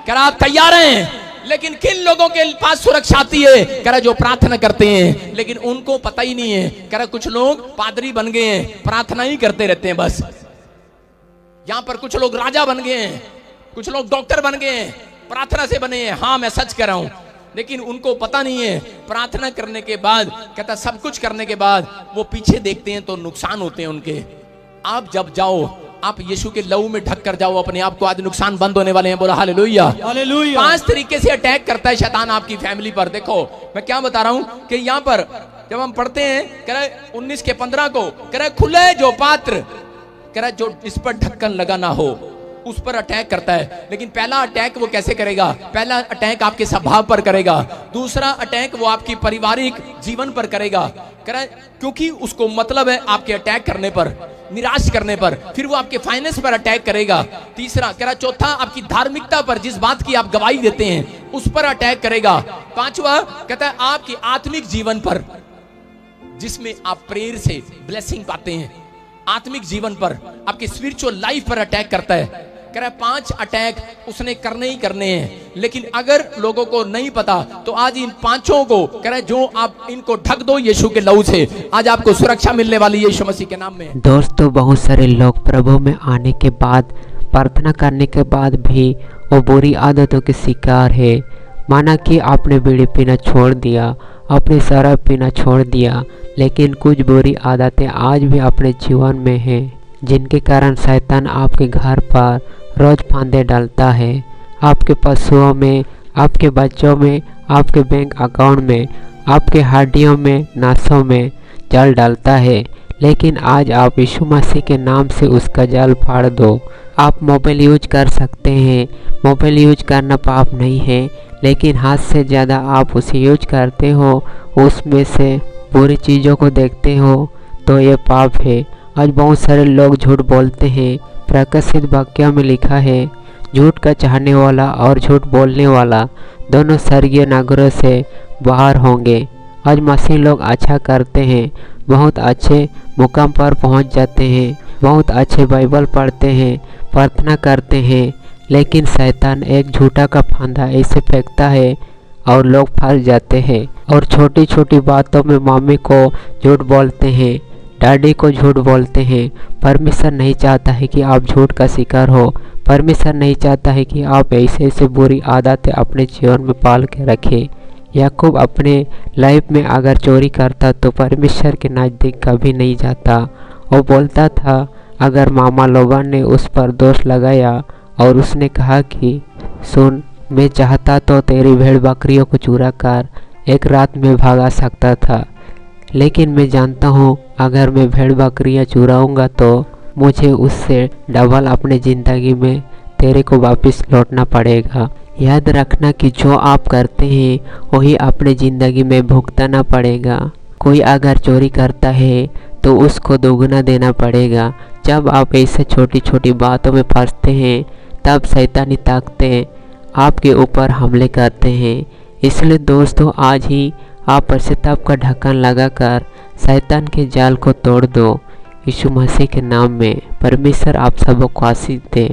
कह रहा आप तैयार हैं, लेकिन किन लोगों के पास सुरक्षा आती है? कह रहा जो प्रार्थना करते हैं, लेकिन उनको पता ही नहीं है। कह रहा कुछ लोग पादरी बन गए हैं, प्रार्थना ही करते रहते हैं बस। यहां पर कुछ लोग राजा बन गए हैं, कुछ लोग डॉक्टर बन गए हैं, प्रार्थना से बने हैं। हाँ मैं सच कह रहा हूं, लेकिन उनको पता नहीं है प्रार्थना करने के बाद, कहता सब कुछ करने के बाद वो पीछे देखते हैं तो नुकसान होते हैं उनके। आप जब जाओ, आप यीशु के लहू में ढक कर जाओ अपने आप को, आज नुकसान बंद होने वाले हैं। बोला हालेलुया। 5 तरीके से अटैक करता है शैतान आपकी फैमिली पर। देखो मैं क्या बता रहा हूं कि यहां पर जब हम पढ़ते हैं, कह रहे 19 के 15 को, कह रहे खुले जो पात्र, कह रहा जो इस पर ढक्कन लगा ना हो उस पर अटैक करता है। लेकिन पहला अटैक वो कैसे करेगा? पहला अटैक आपके स्वभाव पर करेगा, दूसरा अटैक वो आपकी पारिवारिक जीवन पर करेगा। कह रहा है क्योंकि उसको मतलब है आपके अटैक करने पर, निराश करने पर। फिर वो आपके फाइनेंस पर अटैक करेगा। तीसरा कह रहा, चौथा आपकी धार्मिकता पर, जिस बात की आप गवाही देते हैं उस पर अटैक करेगा। पांचवा कहता है आपकी आत्मिक जीवन पर, जिसमें आप प्रेयर से ब्लेसिंग पाते हैं, आत्मिक जीवन पर, आपकी स्पिरिचुअल लाइफ पर अटैक करता है। कह रहा 5 अटैक उसने करने ही करने हैं। लेकिन अगर लोगों को नहीं पता तो आज इन 5 को कह रहा जो आप इनको ढक दो यीशु के लहू से, आज आपको सुरक्षा मिलने वाली है यीशु मसीह के नाम में। दोस्तों बहुत सारे लोग प्रभु में आने के बाद, प्रार्थना करने के बाद भी वो बुरी आदतों के शिकार है। माना कि आपने बीड़ी पीना छोड़ दिया, आपने शराब पीना छोड़ दिया, लेकिन कुछ बुरी आदतें आज भी अपने जीवन में हैं, जिनके कारण शैतान आपके घर पर रोज फांदे डालता है। आपके पशुओं में, आपके बच्चों में, आपके बैंक अकाउंट में, आपके हड्डियों में, नासों में जाल डालता है। लेकिन आज आप यीशु मसीह के नाम से उसका जाल फाड़ दो। आप मोबाइल यूज कर सकते हैं, मोबाइल यूज करना पाप नहीं है, लेकिन हाथ से ज़्यादा आप उसे यूज करते हो, उसमें से बुरी चीज़ों को देखते हो तो ये पाप है। आज बहुत सारे लोग झूठ बोलते हैं। प्रकाशित वाक्यों में लिखा है, झूठ का चाहने वाला और झूठ बोलने वाला दोनों स्वर्गीय नगरों से बाहर होंगे। आज मसीह लोग अच्छा करते हैं, बहुत अच्छे मुकाम पर पहुंच जाते हैं, बहुत अच्छे बाइबल पढ़ते हैं, प्रार्थना करते हैं, लेकिन शैतान एक झूठा का फंदा ऐसे फेंकता है और लोग फंस जाते हैं। और छोटी छोटी बातों में मम्मी को झूठ बोलते हैं, डैडी को झूठ बोलते हैं। परमेश्वर नहीं चाहता है कि आप झूठ का शिकार हो। परमेश्वर नहीं चाहता है कि आप ऐसे ऐसे बुरी आदतें अपने जीवन में पाल के रखें। याकूब अपने लाइफ में अगर चोरी करता तो परमेश्वर के नज़दीक कभी नहीं जाता। वो बोलता था, अगर मामा लोबान ने उस पर दोष लगाया और उसने कहा कि सुन, मैं चाहता तो तेरी भेड़ बकरियों को चुरा कर एक रात में भागा सकता था, लेकिन मैं जानता हूँ अगर मैं भेड़ बकरियाँ चुराऊँगा तो मुझे उससे डबल अपने ज़िंदगी में तेरे को वापस लौटना पड़ेगा। याद रखना कि जो आप करते हैं वही अपने ज़िंदगी में भुगतना पड़ेगा। कोई अगर चोरी करता है तो उसको दोगुना देना पड़ेगा। जब आप ऐसे छोटी छोटी बातों में फंसते हैं तब शैतानी ताकतें आपके ऊपर हमले करते हैं। इसलिए दोस्तों आज ही आप पश्चाताप का ढक्कन लगाकर शैतान के जाल को तोड़ दो। यीशु मसीह के नाम में परमेश्वर आप सबको आशीष दे।